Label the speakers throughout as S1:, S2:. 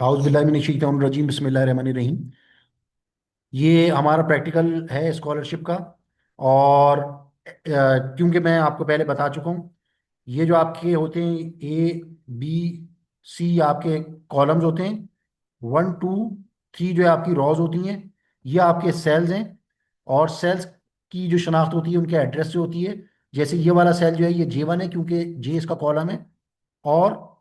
S1: House बिल्लाह मिनश शैतानिर रजीम बिस्मिल्लाहिर रहमानिर रहीम। ये हमारा practical है स्कॉलरशिप का। और क्योंकि मैं आपको पहले बता चुका हूँ, ये जो आपके होते हैं A B C आपके कॉलम्स होते हैं। 1 2 3 जो है आपकी रॉज होती हैं। ये आपके सेल्स हैं। और सेल्स की जो शनाख्त होती है उनके एड्रेस से होती है। जैसे ये वाला सेल जो है ये J1 है क्योंकि J इसका कॉलम है। और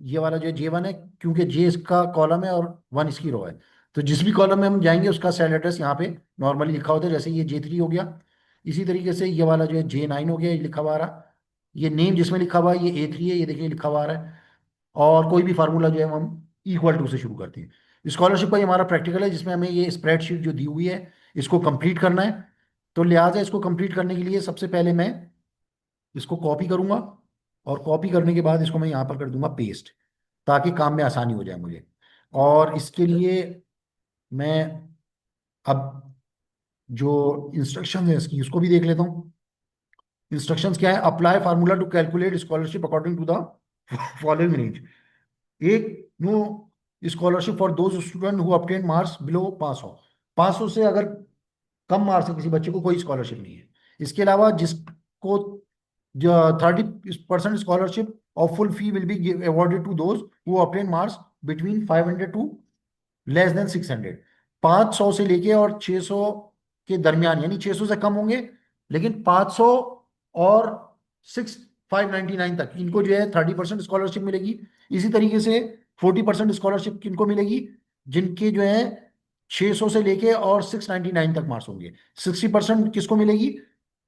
S1: ये वाला जो J1 है क्योंकि J इसका कॉलम है और 1 इसकी रो है। तो जिस भी कॉलम में हम जाएंगे उसका सेल एड्रेस यहाँ पे नॉर्मली लिखा होता है। जैसे ये J3 हो गया, इसी तरीके से ये वाला जो है J9 हो गया, ये लिखा हुआ आ रहा। ये नेम जिसमें लिखा हुआ है ये A3 है, ये देखिए लिखा हुआ आ रहा है। और कोई भी फार्मूला जो है हम इक्वल टू से शुरू करते हैं। स्कॉलरशिप का ये हमारा प्रैक्टिकल है जिसमें हमें ये स्प्रेडशीट जो दी हुई है इसको कंप्लीट करना है। तो लिहाजा इसको कंप्लीट करने के लिए सबसे पहले मैं इसको कॉपी करूंगा। और कॉपी करने के बाद इसको मैं यहाँ पर कर दूंगा पेस्ट, ताकि काम में आसानी हो जाए मुझे। और इसके लिए मैं अब जो इंस्ट्रक्शन है इसकी उसको भी देख लेता हूँ। इंस्ट्रक्शंस क्या है? Apply formula to calculate scholarship according to the following range. एक, no scholarship for those student who obtain marks below 500। 500 से अगर कम मार्क्स है किसी बच्चे को, कोई स्कॉलरशिप नहीं है। इसके अलावा जिसको जो 30% scholarship of full fee will be awarded to those who obtain marks between 500 to less than 600। 500 से लेके और 600 के दरमियान, यानी 600 से कम होंगे, लेकिन 500 और 6599 तक इनको जो है 30% स्कॉलरशिप मिलेगी। इसी तरीके से 40% स्कॉलरशिप किनको मिलेगी? जिनके जो है 600 से लेके और 699 तक मार्क्स होंगे। 60% किसको मिलेगी?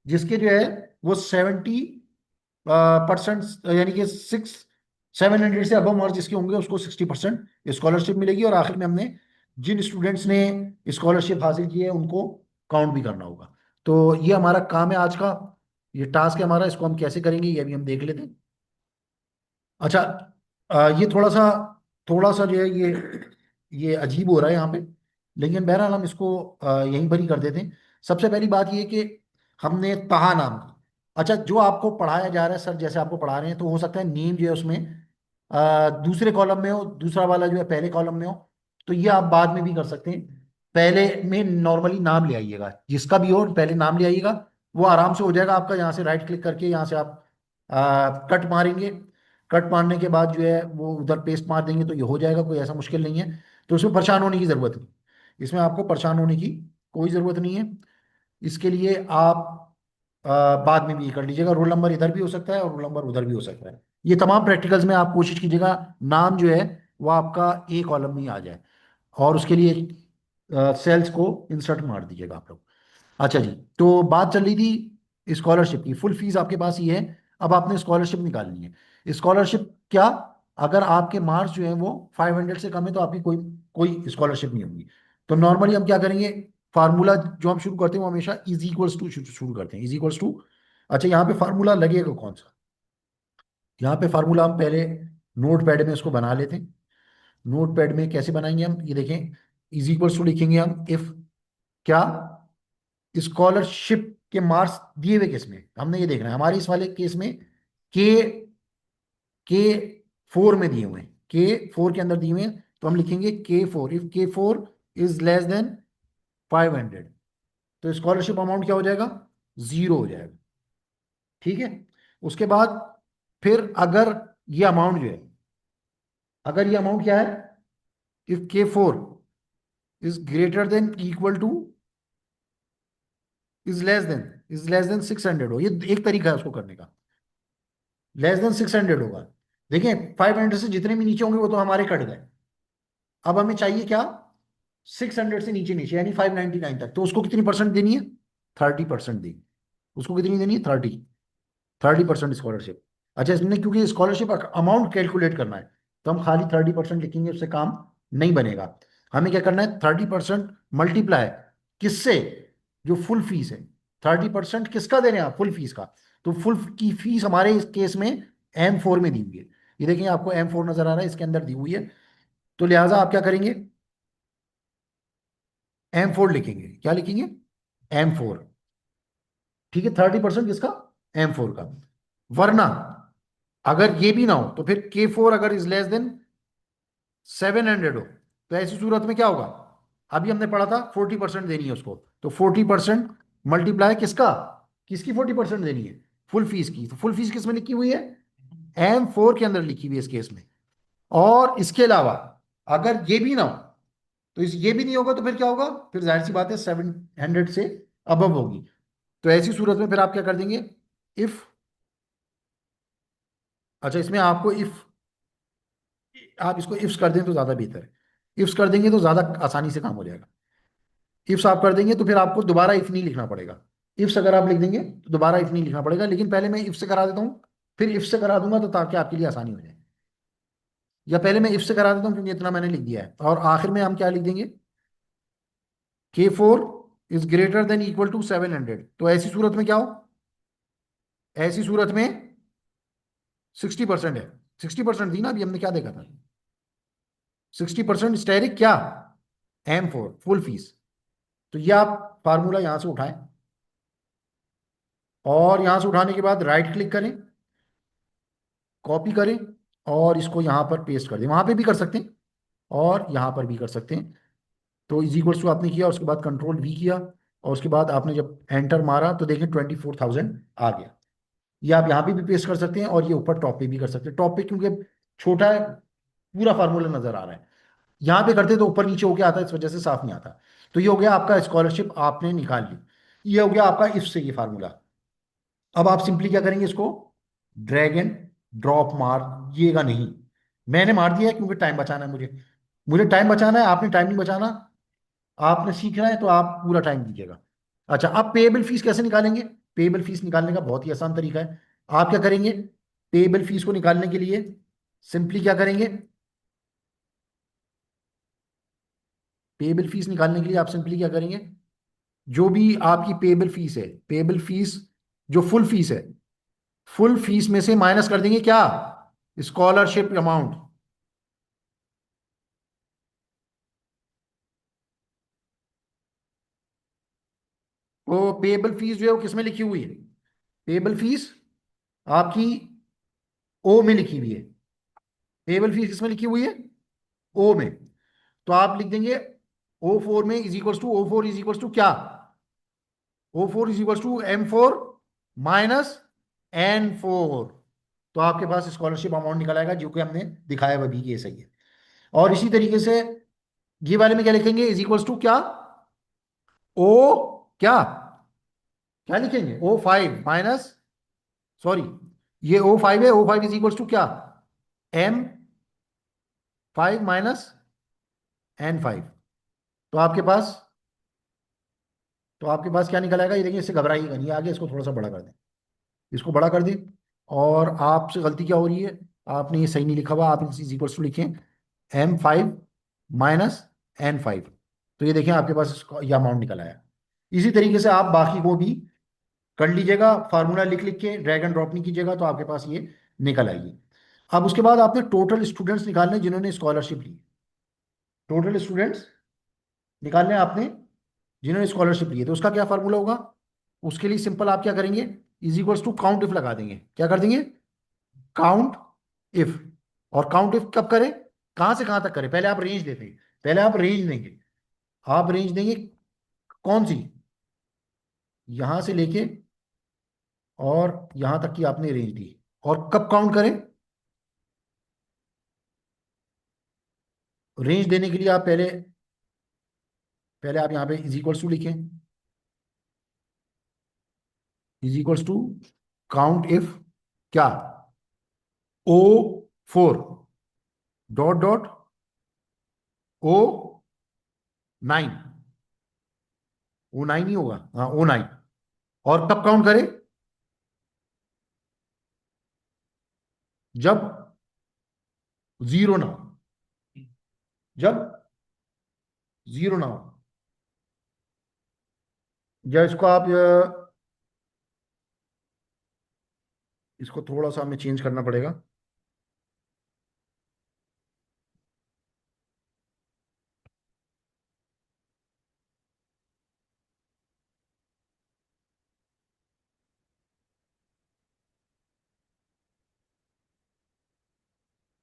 S1: जिसके जो है वो 70% यानी कि 700 से अबव मार्क्स जिसके होंगे उसको 60% स्कॉलरशिप मिलेगी। और आखिर में हमने जिन स्टूडेंट्स ने स्कॉलरशिप हासिल की है उनको काउंट भी करना होगा। तो ये हमारा काम है आज का, ये टास्क है हमारा। इसको हम कैसे करेंगे ये भी हम देख लेते हैं। अच्छा, ये थोड़ा सा जो है ये अजीब हो रहा है यहाँ पे, लेकिन बहरहाल हम इसको यहीं पर ही कर देते हैं। सबसे पहली बात ये कि हमने तहा नाम की, अच्छा जो आपको पढ़ाया जा रहा है सर, जैसे आपको पढ़ा रहे हैं, तो हो सकता है नेम जो है उसमें दूसरे कॉलम में हो, दूसरा वाला जो है पहले कॉलम में हो। तो ये आप बाद में भी कर सकते हैं। पहले में नॉर्मली नाम ले आइएगा, जिसका भी हो पहले नाम ले आइएगा। वो आराम से हो जाएगा आपका। यहाँ से राइट क्लिक करके यहाँ से आप कट मारेंगे। कट मारने के बाद जो है वो उधर पेस्ट मार देंगे तो ये हो जाएगा, कोई ऐसा मुश्किल नहीं है। तो इसमें परेशान होने की जरूरत नहीं, इसमें आपको परेशान होने की कोई जरूरत नहीं है। इसके लिए आप बाद में भी ये कर लीजिएगा। रोल नंबर इधर भी हो सकता है और रोल नंबर उधर भी हो सकता है। ये तमाम प्रैक्टिकल्स में आप कोशिश कीजिएगा नाम जो है वो आपका ए कॉलम में ही आ जाए। और उसके लिए सेल्स को इंसर्ट मार दीजिएगा आप लोग। अच्छा जी, तो बात चल रही थी स्कॉलरशिप की। फुल फीस आपके पास ये है। अब आपने स्कॉलरशिप निकालनी है। स्कॉलरशिप क्या? अगर आपके मार्क्स जो है वो 500 से कम है तो आपकी कोई कोई स्कॉलरशिप नहीं होगी। तो नॉर्मली हम क्या करेंगे, फार्मूला जो हम शुरू करते हैं वो हमेशा इज इक्वल्स टू शुरू करते हैं। इज इक्वल्स टू, अच्छा यहाँ पे फार्मूला लगेगा कौन सा? यहाँ पे फार्मूला हम पहले नोट पैड में इसको बना लेते हैं। नोट पैड में कैसे बनाएंगे हम, ये देखें। इज इक्वल्स टू लिखेंगे हम इफ, क्या, स्कॉलरशिप के मार्क्स दिए हुए केस में हमने ये देखना है। हमारे इस वाले केस में के के 4 में दिए हुए हैं, के 4 के अंदर दिए हुए हैं। तो हम लिखेंगे K4, if K4 is less than 500, तो स्कॉलरशिप अमाउंट क्या हो जाएगा? 0 हो जाएगा। ठीक है। उसके बाद फिर अगर ये अमाउंट जो है, अगर ये अमाउंट क्या है, if K4 is greater than equal two is less than 600 हो, ये एक तरीका है उसको करने का। लेस देन 600 होगा। देखिए 500 से जितने भी नीचे होंगे वो तो हमारे कट गए। अब हमें चाहिए क्या? 600 से नीचे नीचे, यानी 599 तक। तो उसको कितनी परसेंट देनी है? 30% देनी। उसको कितनी देनी है? 30% स्कॉलरशिप। अच्छा, इसमें क्योंकि स्कॉलरशिप अमाउंट कैलकुलेट करना है तो हम खाली 30% लिखेंगे, उससे काम नहीं बनेगा। हमें क्या करना है? 30% मल्टीप्लाई किससे? जो फुल फीस है। 30% किसका दे रहे हैं आप? फुल फीस का। तो फुल की फीस हमारे इस केस में M4 में दी हुई है। ये देखिए आपको M4 नजर आ रहा है, इसके अंदर दी हुई है। तो लिहाजा आप क्या करेंगे? M4 लिखेंगे। क्या लिखेंगे? M4। ठीक है, 30% किसका? M4 का। वरना अगर ये भी ना हो तो फिर K4 अगर इज लेस देन 700 हो, तो ऐसी सूरत में क्या होगा? अभी हमने पढ़ा था 40% देनी है उसको, तो 40% मल्टीप्लाई किसका, किसकी 40% देनी है? फुल फीस की। तो फुल फीस किस में लिखी हुई है? M4 के अंदर लिखी हुई है इस केस में। और इसके अलावा अगर ये भी ना हो, तो इस ये भी नहीं होगा, तो फिर क्या होगा? फिर जाहिर सी बात है 700 से अबव होगी। तो ऐसी सूरत में फिर आप क्या कर देंगे? इफ, अच्छा इसमें आपको इफ, आप इसको इफ्स कर दें तो ज्यादा बेहतर है। इफ्स कर देंगे तो ज्यादा आसानी से काम हो जाएगा। इफ्स आप कर देंगे तो फिर आपको दोबारा इफ नहीं लिखना पड़ेगा। इफ्स अगर आप लिख देंगे तो दोबारा इफ नहीं लिखना पड़ेगा, लेकिन पहले मैं इफ से करा देता हूँ, फिर इफ से करा दूंगा, तो ताकि आपके लिए आसानी हो जाए। या पहले मैं इफ से करा देता हूँ क्योंकि इतना मैंने लिख दिया है, और आखिर में हम क्या लिख देंगे? K4 is greater than equal to 700। तो ऐसी सूरत में क्या हो? ऐसी सूरत में 60% है। 60% थी ना अभी हमने क्या देखा था? 60% स्टेरिक क्या? M4 full fees. तो ये आप फार्मूला यहां से उठाएं, और यहां से उठाने के बाद राइट क्लिक करें, कॉपी करें, और इसको यहां पर पेस्ट कर दें। वहां पे भी कर सकते हैं और यहां पर भी कर सकते हैं। तो इज इक्वल्स टू आपने किया, उसके बाद कंट्रोल V किया, और उसके बाद आपने जब एंटर मारा तो देखें 24,000 आ गया। ये आप यहाँ पे भी पेस्ट कर सकते हैं, और ये ऊपर टॉप पे भी कर सकते हैं। टॉप पे क्योंकि छोटा है, पूरा फार्मूला नजर आ रहा है। यहाँ पे करते तो ऊपर नीचे होके आता है, इस वजह से साफ नहीं आता। तो ये हो गया आपका स्कॉलरशिप, आपने निकाल ली। ये हो गया आपका इफ से ये फार्मूला। अब आप सिंपली क्या करेंगे? इसको ड्रैग एंड ड्रॉप मारिएगा नहीं। मैंने मार दिया है क्योंकि टाइम बचाना है मुझे। मुझे टाइम बचाना है, आपने टाइम नहीं बचाना। आपने सीखना है तो आप पूरा टाइम दीजिएगा। अच्छा, अब पेएबल फीस कैसे निकालेंगे? पेएबल फीस निकालने का बहुत ही आसान तरीका है। आप क्या करेंगे? पेएबल फीस को निकालने के लिए सिंपली क्या करेंगे? पेएबल फीस निकालने के लिए आप सिंपली क्या करेंगे? जो भी आपकी पेएबल फीस है, पेएबल फीस जो फुल फीस है, फुल फीस में से माइनस कर देंगे क्या? Scholarship amount. तो पेएबल फीस जो है वो किसमें लिखी हुई है? पेएबल फीस आपकी ओ में लिखी हुई है। पेएबल फीस किसमें लिखी हुई है? ओ में। तो आप लिख देंगे O4 में is equals to, O4 is equals to क्या? O4 is equals to M4 minus N4। तो आपके पास स्कॉलरशिप अमाउंट निकल आएगा, जो कि हमने दिखाया अभी कि ये सही है। और इसी तरीके से ये वाले में क्या लिखेंगे? इज इक्वल्स टू क्या? ओ क्या, क्या लिखेंगे? O5 माइनस, सॉरी, ये O5 है। O5 इज इक्वल्स टू क्या? M5 minus N5। तो आपके पास, तो आपके पास क्या निकल आएगा? ये देखिए, इससे घबराइएगा नहीं, आगे इसको थोड़ा सा बड़ा कर दें, इसको बड़ा कर दें। और आपसे गलती क्या हो रही है? आपने ये सही नहीं लिखा हुआ, आप इज इक्वल्स टू लिखें M5 माइनस N5। तो ये देखें आपके पास ये अमाउंट निकल आया। इसी तरीके से आप बाकी को भी कर लीजिएगा, फार्मूला लिख लिख के, ड्रैग एंड ड्रॉप नहीं कीजिएगा, तो आपके पास ये निकल आएगी। अब उसके बाद आपने टोटल स्टूडेंट्स निकालने जिन्होंने स्कॉलरशिप ली। टोटल स्टूडेंट्स निकालने आपने जिन्होंने स्कॉलरशिप ली है, तो उसका क्या फार्मूला होगा? उसके लिए सिंपल आप क्या करेंगे? Is equals to count if लगा देंगे। क्या कर देंगे? Count if. और काउंट इफ कब करें? कहां से कहां तक करें? पहले आप रेंज देते हैं, पहले आप रेंज देंगे। आप रेंज देंगे कौन सी? यहां से लेके और यहां तक की आपने रेंज दी। और कब काउंट करें? रेंज देने के लिए आप पहले, पहले आप यहां पे इज इक्वल्स टू लिखें। Is equals to count if क्या? O4 dot dot O9। O9 ही होगा, हाँ O9। और कब काउंट करें? जब जीरो ना हो, जब जीरो ना हो। या इसको आप इसको थोड़ा सा हमें चेंज करना पड़ेगा।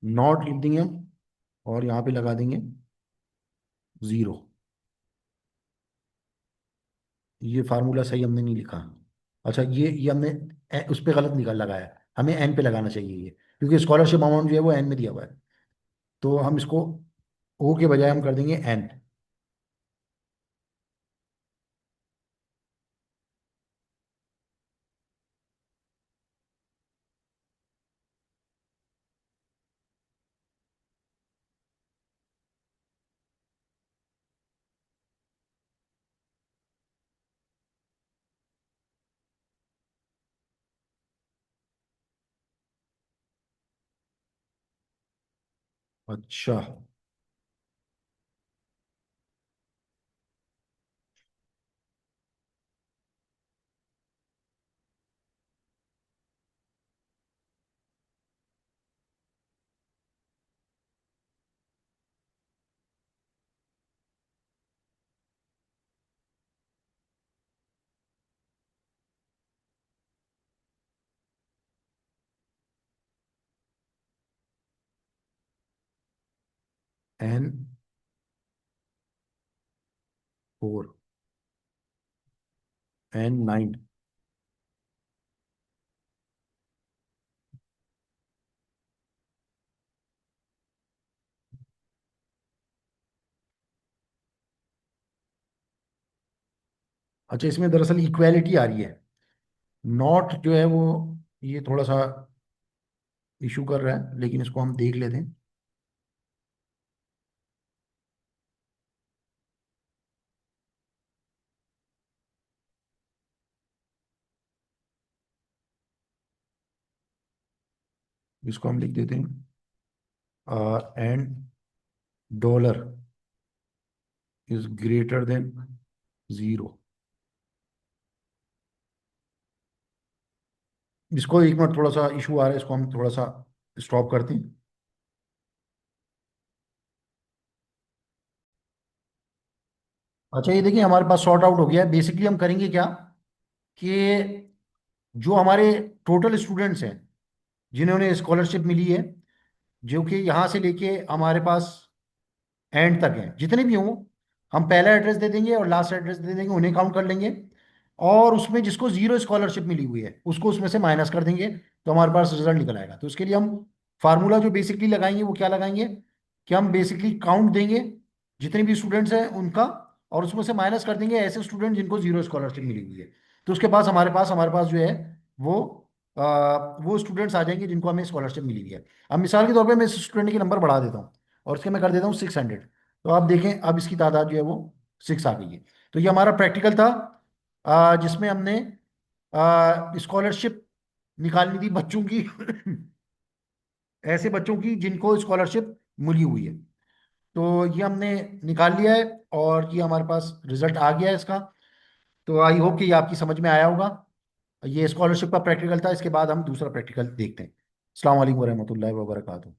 S1: नॉट लिख देंगे हम, और यहाँ पे लगा देंगे 0। ये फार्मूला सही हमने नहीं लिखा। अच्छा, ये हमने उस पे गलत निकाल लगाया। हमें एन पे लगाना चाहिए ये, क्योंकि स्कॉलरशिप अमाउंट जो है वो एन में दिया हुआ है। तो हम इसको ओ के बजाय हम कर देंगे एन। अच्छा। N 4, N 9। अच्छा, इसमें दरअसल इक्वालिटी आ रही है। नॉट जो है वो ये थोड़ा सा इशू कर रहा है, लेकिन इसको हम देख लेते हैं। इसको हम लिख देते हैं and dollar is greater then 0। इसको एक मिनट, थोड़ा सा इशू आ रहा है, इसको हम थोड़ा सा स्टॉप करते हैं। अच्छा, ये देखिए हमारे पास सॉर्ट आउट हो गया है। बेसिकली हम करेंगे क्या कि जो हमारे टोटल स्टूडेंट्स हैं जिन्होंने स्कॉलरशिप मिली है, जो कि यहाँ से लेके हमारे पास एंड तक हैं, जितने भी हों, हम पहला एड्रेस दे देंगे और लास्ट एड्रेस दे देंगे, उन्हें काउंट कर लेंगे। और उसमें जिसको 0 स्कॉलरशिप मिली हुई है उसको उसमें से माइनस कर देंगे, तो हमारे पास रिजल्ट निकल आएगा। तो उसके लिए हम फार्मूला जो बेसिकली लगाएंगे वो क्या लगाएंगे कि हम बेसिकली काउंट देंगे जितने भी स्टूडेंट्स हैं उनका, और उसमें से माइनस कर देंगे ऐसे स्टूडेंट जिनको 0 स्कॉलरशिप मिली हुई है। तो उसके पास हमारे पास जो है वो वो स्टूडेंट्स आ जाएंगे जिनको हमें स्कॉलरशिप मिली हुई है। अब मिसाल के तौर पे मैं इस स्टूडेंट के नंबर बढ़ा देता हूँ और उसके मैं कर देता हूँ 600। तो आप देखें अब इसकी तादाद जो है वो 6 आ गई है। तो ये हमारा प्रैक्टिकल था जिसमें हमने स्कॉलरशिप निकालनी थी बच्चों की ऐसे बच्चों की जिनको स्कॉलरशिप मिली हुई है। तो ये हमने निकाल लिया है और ये हमारे पास रिजल्ट आ गया है इसका। तो आई होप कि ये आपकी समझ में आया होगा। ये स्कॉलरशिप का प्रैक्टिकल था, इसके बाद हम दूसरा प्रैक्टिकल देखते हैं। अस्सलाम वालेकुम वरहमतुल्लाहि वबरकातुहू।